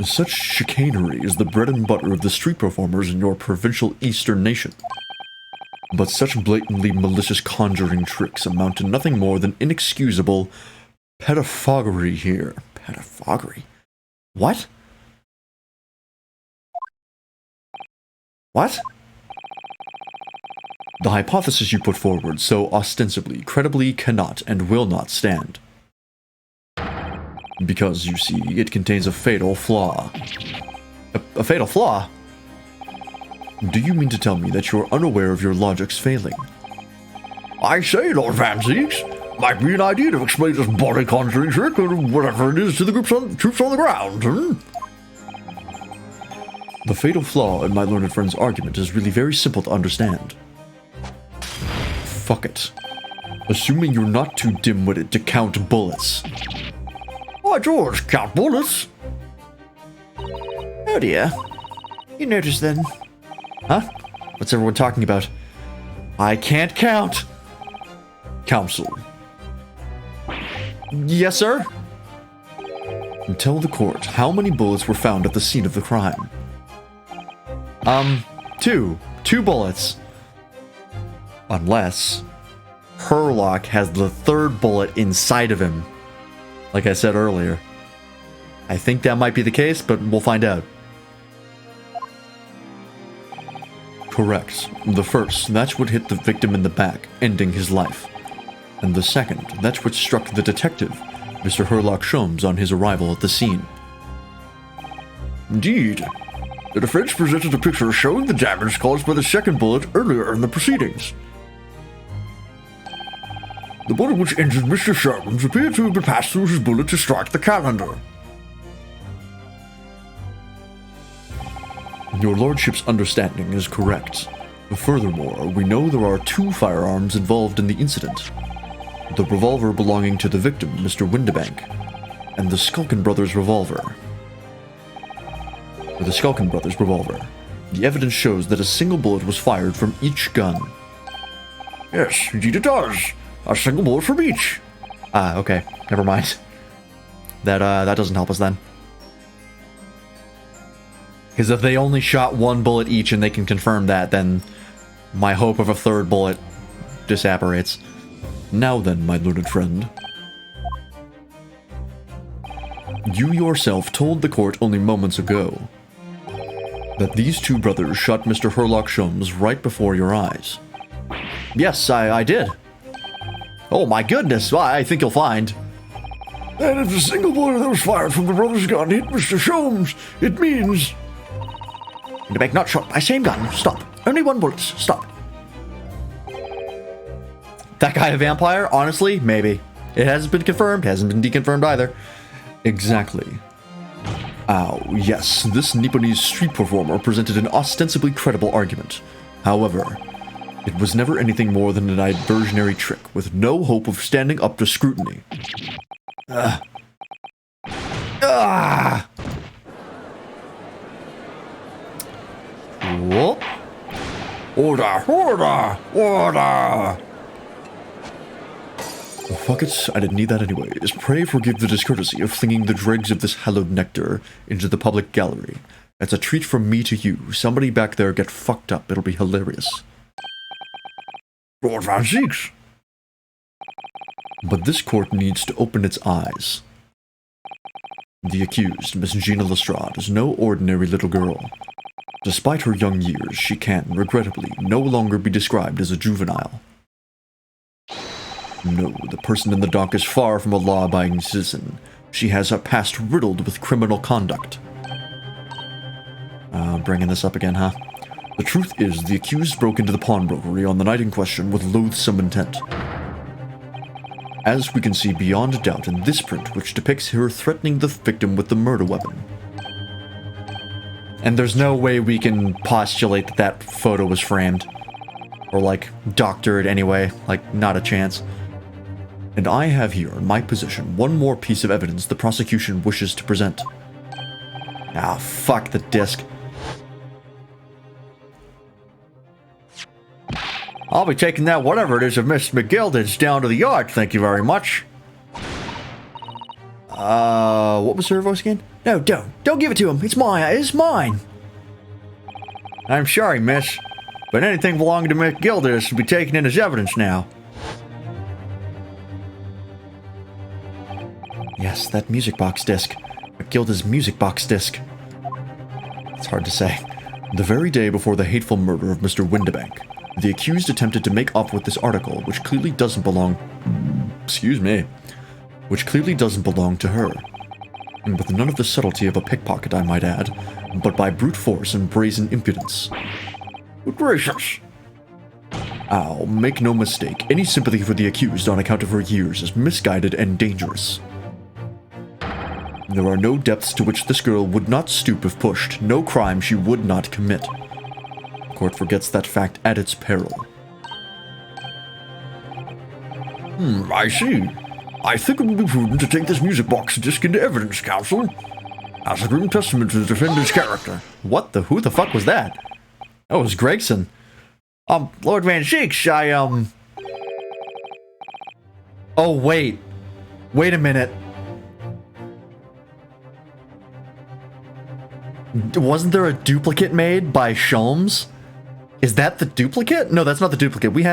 Such chicanery is the bread and butter of the street performers in your provincial eastern nation. But such blatantly malicious conjuring tricks amount to nothing more than inexcusable pedophagy here. Pedophagy? What? What? The hypothesis you put forward so ostensibly, credibly cannot and will not stand. Because, you see, it contains a fatal flaw. A fatal flaw? Do you mean to tell me that you're unaware of your logic's failing? I say, Lord Van Zeeks, might be an idea to explain this body conjuring trick or whatever it is to the troops on the ground, The fatal flaw in my learned friend's argument is really very simple to understand. Fuck it. Assuming you're not too dim-witted to count bullets. Why, George, count bullets? Oh dear. You noticed then. Huh? What's everyone talking about? I can't count! Counsel. Yes, sir? And tell the court how many bullets were found at the scene of the crime. Two. 2 bullets. Unless Herlock has the 3rd bullet inside of him. Like I said earlier. I think that might be the case, but we'll find out. Correct. The first, that's what hit the victim in the back, ending his life. And the second, that's what struck the detective, Mr. Herlock Sholmes, on his arrival at the scene. Indeed. The defense presented a picture showing the damage caused by the second bullet earlier in the proceedings. The bullet which injured Mr. Sholmes appeared to have been passed through his bullet to strike the calendar. Your lordship's understanding is correct. Furthermore, we know there are 2 firearms involved in the incident. The revolver belonging to the victim, Mr. Windibank, and the Skulkin brothers' revolver. With the Skulkin brothers' revolver, the evidence shows that a single bullet was fired from each gun. Yes, indeed it does. A single bullet from each. Okay. Never mind. That doesn't help us then. Because if they only shot one bullet each and they can confirm that, then my hope of a third bullet disapparates. Now then, my learned friend. You yourself told the court only moments ago that these two brothers shot Mr. Herlock Sholmes right before your eyes. Yes, I did. Oh my goodness, I think you'll find. And if a single bullet that was fired from the brother's gun hit Mr. Sholmes, it means... Windibank not shot by same gun. Stop. Only one bullet. Stop. That guy a vampire? Honestly, maybe. It hasn't been confirmed, hasn't been deconfirmed either. Exactly. Oh, yes, this Nipponese street performer presented an ostensibly credible argument. However, it was never anything more than an diversionary trick with no hope of standing up to scrutiny. Whoop. Order! Order! Order! Fuck it, I didn't need that anyways. Pray forgive the discourtesy of flinging the dregs of this hallowed nectar into the public gallery. It's a treat from me to you. Somebody back there get fucked up. It'll be hilarious. Lord Van Zieks! But this court needs to open its eyes. The accused, Miss Gina Lestrade, is no ordinary little girl. Despite her young years, she can, regrettably, no longer be described as a juvenile. No, the person in the dock is far from a law-abiding citizen. She has a past riddled with criminal conduct. Bringing this up again, huh? The truth is, the accused broke into the pawnbrokery on the night in question with loathsome intent. As we can see beyond a doubt in this print, which depicts her threatening the victim with the murder weapon. And there's no way we can postulate that that photo was framed. Or, like, doctored anyway. Like, not a chance. And I have here, in my possession, one more piece of evidence the prosecution wishes to present. Ah, fuck the disc. I'll be taking that whatever it is of Miss McGilded's down to the yard, thank you very much. What was her voice again? No, don't give it to him. It's mine. I'm sorry, miss, but anything belonging to McGilded is to be taken in as evidence now. Yes, that music box disc. McGilda's music box disc. It's hard to say. The very day before the hateful murder of Mr. Windibank, the accused attempted to make off with this article, which clearly doesn't belong... which clearly doesn't belong to her. And with none of the subtlety of a pickpocket, I might add, but by brute force and brazen impudence. Good gracious. Ow, make no mistake, any sympathy for the accused on account of her years is misguided and dangerous. There are no depths to which this girl would not stoop if pushed, no crime she would not commit. The court forgets that fact at its peril. I see. I think it would be prudent to take this music box disc into evidence, counsel, as a grim testament to the defendant's character. What the? Who the fuck was that? That was Gregson. Lord Van Zieks, Oh, wait. Wait a minute. Wasn't there a duplicate made by Sholmes? Is that the duplicate? No, that's not the duplicate. We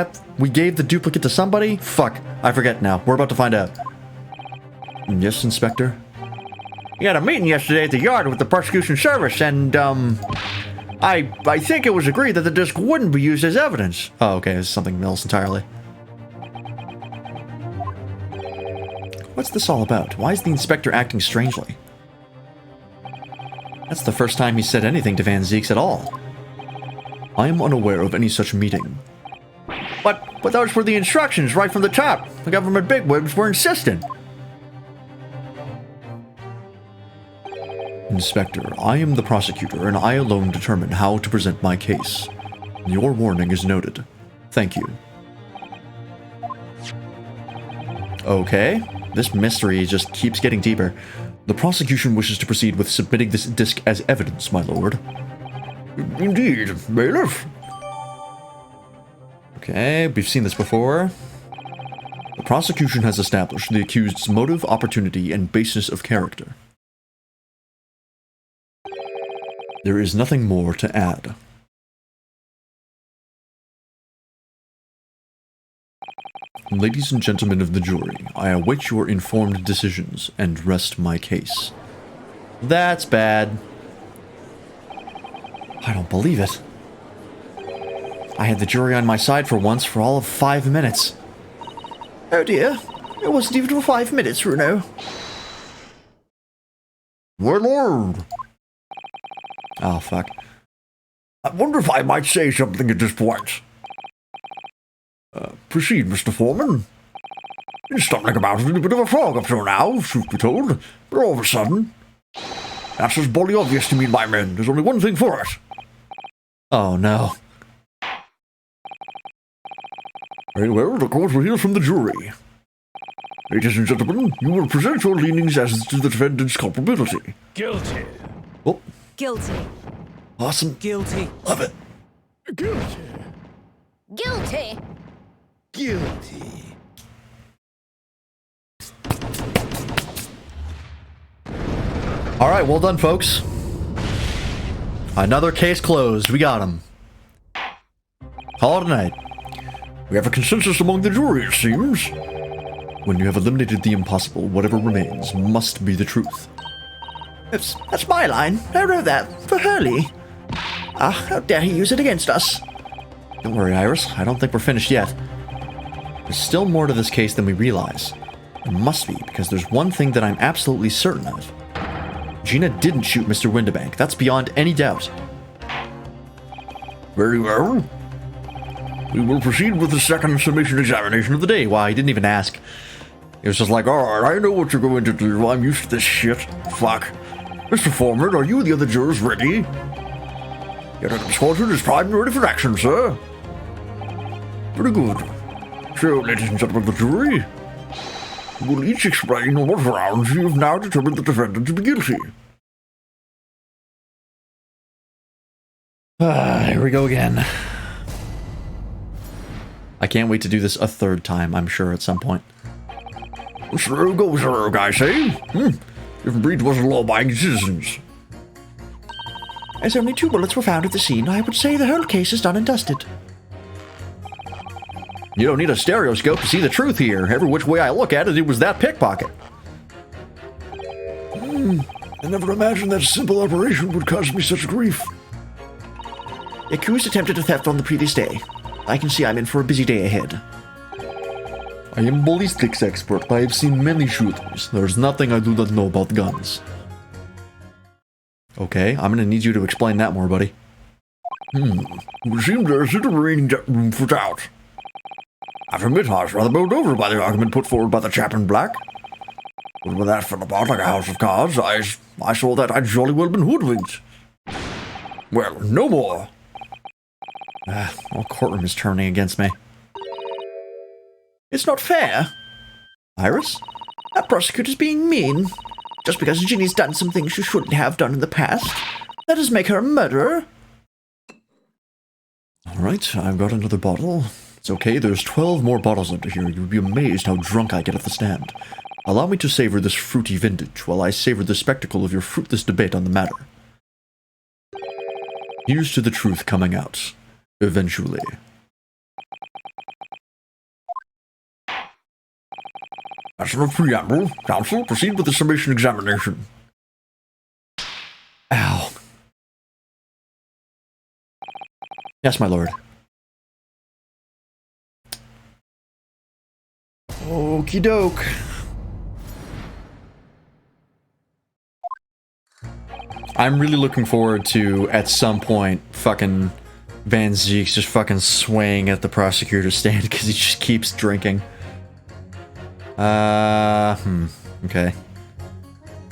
gave the duplicate to somebody? Fuck, I forget now. We're about to find out. Yes, Inspector? We had a meeting yesterday at the yard with the prosecution service, and, I think it was agreed that the disc wouldn't be used as evidence. Oh, okay, it's something else entirely. What's this all about? Why is the Inspector acting strangely? That's the first time he said anything to Van Zieks at all. I am unaware of any such meeting. But those were the instructions right from the top. The government bigwigs were insistent. Inspector, I am the prosecutor, and I alone determine how to present my case. Your warning is noted. Thank you. Okay, this mystery just keeps getting deeper. The prosecution wishes to proceed with submitting this disc as evidence, my lord. Indeed, bailiff. Okay, we've seen this before. The prosecution has established the accused's motive, opportunity, and baseness of character. There is nothing more to add. Ladies and gentlemen of the jury, I await your informed decisions and rest my case. That's bad. I don't believe it. I had the jury on my side for once for all of 5 minutes. Oh dear. It wasn't even for 5 minutes, Runo. My lord, Oh, fuck. I wonder if I might say something at this point. Proceed, Mr. Foreman. Been stumbling about in a bit of a fog up till now, truth be told, but all of a sudden, that's as bloody obvious to me and my men. There's only one thing for it. Oh, no. Very well, the court will hear from the jury. Ladies and gentlemen, you will present your leanings as to the defendant's culpability. Guilty. Oh, Guilty. awesome. Guilty. Love it. Guilty. Guilty. Guilty. All right, well done, folks. Another case closed. We got him. Call it a night. We have a consensus among the jury, it seems. When you have eliminated the impossible, whatever remains must be the truth. That's my line. I wrote that for Hurley. Ah, how dare he use it against us? Don't worry, Iris. I don't think we're finished yet. There's still more to this case than we realize. There must be, because there's one thing that I'm absolutely certain of. Gina didn't shoot Mr. Windibank. That's beyond any doubt. Very well. We will proceed with the second summation examination of the day. Why, he didn't even ask. It was just like, alright, I know what you're going to do. I'm used to this shit. Fuck. Mr. Foreman, are you and the other jurors ready? Your squadron is primed and ready for action, sir. Very good. So, ladies and gentlemen of the jury, you will each explain on what grounds you have now determined the defendant to be guilty. Here we go again. I can't wait to do this a third time, I'm sure, at some point. So goes the rogue, I say. Different breeds wasn't law-abiding citizens. As only 2 bullets were found at the scene, I would say the whole case is done and dusted. You don't need a stereoscope to see the truth here. Every which way I look at it, it was that pickpocket. I never imagined that simple operation would cause me such grief. The accused attempted a theft on the previous day. I can see I'm in for a busy day ahead. I am ballistics expert. I have seen many shooters. There's nothing I do not know about guns. Okay, I'm gonna need you to explain that more, buddy. It would seem there isn't a room for doubt. I admit I was rather bowled over by the argument put forward by the chap in black. But when that fell apart like a house of cards, I saw that I'd jolly well been hoodwinked. Well, no more. All courtroom is turning against me. It's not fair. Iris? That prosecutor's being mean. Just because Ginny's done some things she shouldn't have done in the past, that doesn't make her a murderer. Alright, I've got another bottle. It's okay, there's 12 more bottles under here. You'd be amazed how drunk I get at the stand. Allow me to savor this fruity vintage while I savor the spectacle of your fruitless debate on the matter. Here's to the truth coming out. Eventually. That's enough preamble. Counsel, proceed with the summation examination. Ow. Yes, my lord. Okie doke. I'm really looking forward to, at some point, fucking Van Zeek's just fucking swaying at the prosecutor's stand because he just keeps drinking. Okay.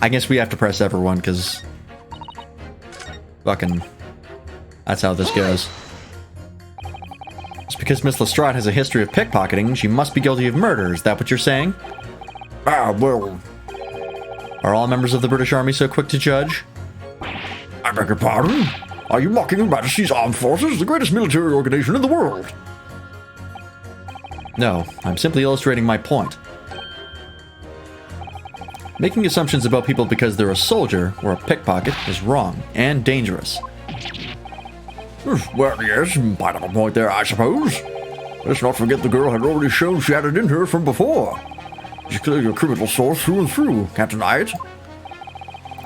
I guess we have to press everyone because fucking that's how this goes. Just because Miss Lestrade has a history of pickpocketing, she must be guilty of murder. Is that what you're saying? Well, Are all members of the British Army so quick to judge? I beg your pardon? Are you mocking Her Majesty's Armed Forces, the greatest military organization in the world? No, I'm simply illustrating my point. Making assumptions about people because they're a soldier or a pickpocket is wrong and dangerous. Well, yes, might have a point there, I suppose. Let's not forget the girl had already shown she had it in her from before. She's clearly a criminal source through and through, can't deny it.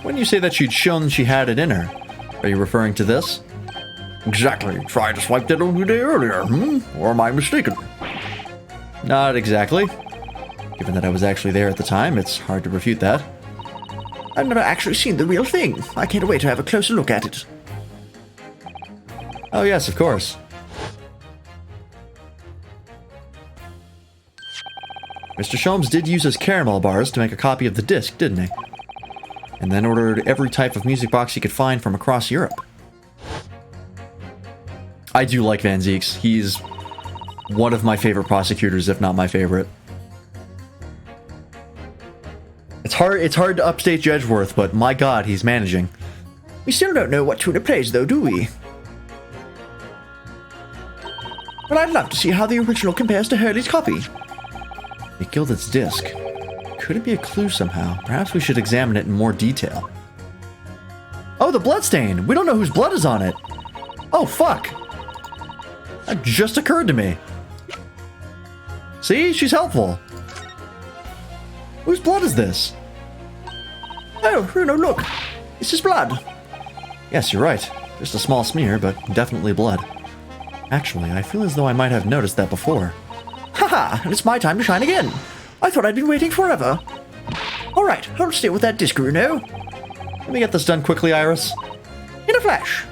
When you say that she'd shown she had it in her, are you referring to this? Exactly. Tried to swipe that only day earlier, Or am I mistaken? Not exactly. Given that I was actually there at the time, it's hard to refute that. I've never actually seen the real thing. I can't wait to have a closer look at it. Oh yes, of course. Mr. Sholmes did use his caramel bars to make a copy of the disc, didn't he? And then ordered every type of music box he could find from across Europe. I do like Van Zieks. He's one of my favorite prosecutors, if not my favorite. It's hard to upstate Jedgeworth, but my god, he's managing. We still don't know what Tuna plays, though, do we? Well, I'd love to see how the original compares to Hurley's copy. McGilded's disc. Could it be a clue somehow? Perhaps we should examine it in more detail. Oh, the bloodstain! We don't know whose blood is on it! Oh, fuck! That just occurred to me. See? She's helpful. Whose blood is this? Oh, Bruno, look! This is blood! Yes, you're right. Just a small smear, but definitely blood. Actually, I feel as though I might have noticed that before. Haha, and it's my time to shine again! I thought I'd been waiting forever. Alright, hold still with that disc, Bruno. Let me get this done quickly, Iris. In a flash!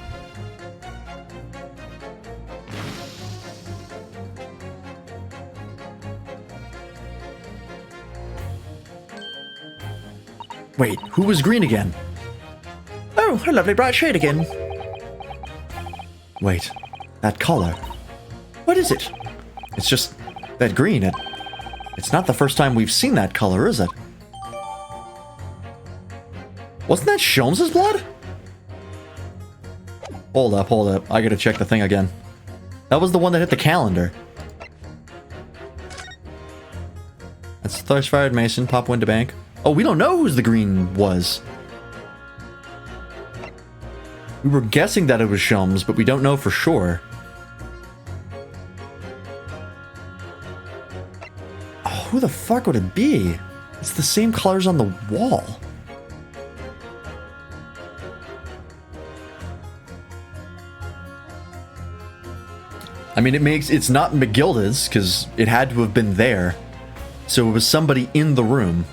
Wait, who was green again? Oh, a lovely bright shade again. Wait, that color. What is it? It's just that green. It's not the first time we've seen that color, is it? Wasn't that Sholmes' blood? Hold up. I gotta check the thing again. That was the one that hit the calendar. That's Thrush-fired Mason, Pop Windibank. Oh, we don't know whose the green was. We were guessing that it was Sholmes, but we don't know for sure. Oh, who the fuck would it be? It's the same colors on the wall. I mean, it's not McGilded's, because it had to have been there. So it was somebody in the room.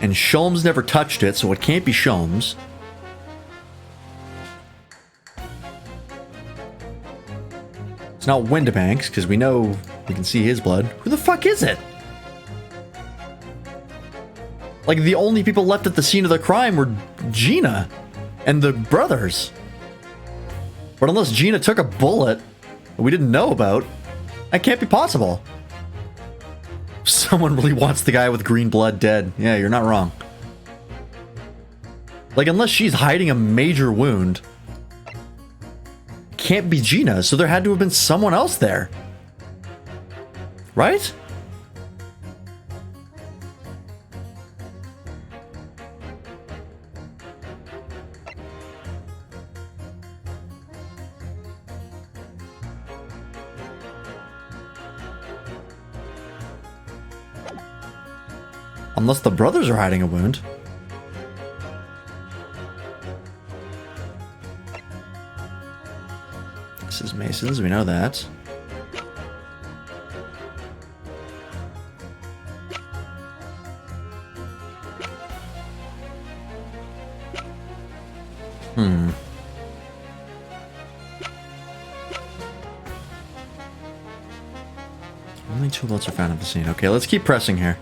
And Sholmes never touched it, so it can't be Sholmes. It's not Windibanks, because we know we can see his blood. Who the fuck is it? Like, the only people left at the scene of the crime were Gina and the brothers. But unless Gina took a bullet that we didn't know about, that can't be possible. Someone really wants the guy with green blood dead. Yeah, you're not wrong. Like, unless she's hiding a major wound, can't be Gina, so there had to have been someone else there. Right? Unless the brothers are hiding a wound. This is Mason's, we know that. Only 2 bullets are found at the scene. Okay, let's keep pressing here.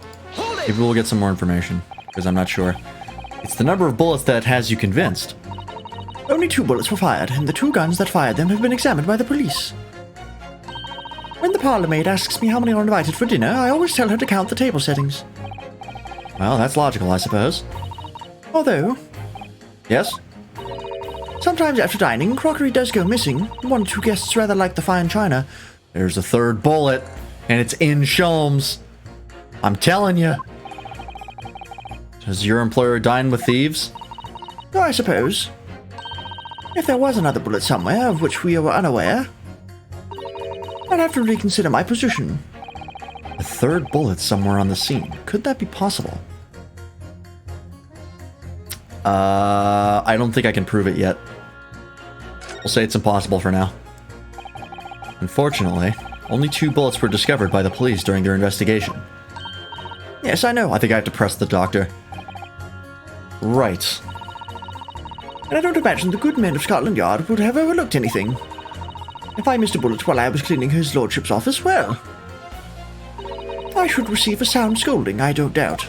Maybe we'll get some more information, because I'm not sure. It's the number of bullets that has you convinced. Only 2 bullets were fired, and the 2 guns that fired them have been examined by the police. When the parlor maid asks me how many are invited for dinner, I always tell her to count the table settings. Well, that's logical, I suppose. Although, Yes? sometimes after dining, crockery does go missing. 1 or 2 guests rather like the fine china. There's a 3rd bullet, and it's in Sholmes. I'm telling you. Does your employer dine with thieves? Oh, I suppose. If there was another bullet somewhere of which we were unaware, I'd have to reconsider my position. A third bullet somewhere on the scene. Could that be possible? I don't think I can prove it yet. We'll say it's impossible for now. Unfortunately, only 2 bullets were discovered by the police during their investigation. Yes, I know. I think I have to press the doctor. Right. And I don't imagine the good men of Scotland Yard would have overlooked anything. If I missed a bullet while I was cleaning his lordship's office, well, I should receive a sound scolding, I don't doubt.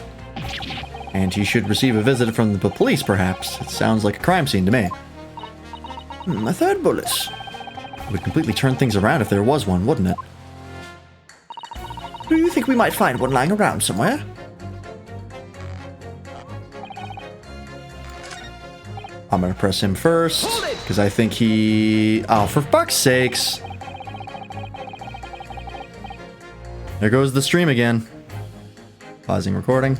And he should receive a visit from the police, perhaps. It sounds like a crime scene to me. A third bullet. It would completely turn things around if there was one, wouldn't it? Do you think we might find one lying around somewhere? I'm gonna press him first, because I think he... Oh, for fuck's sakes! There goes the stream again. Pausing recording.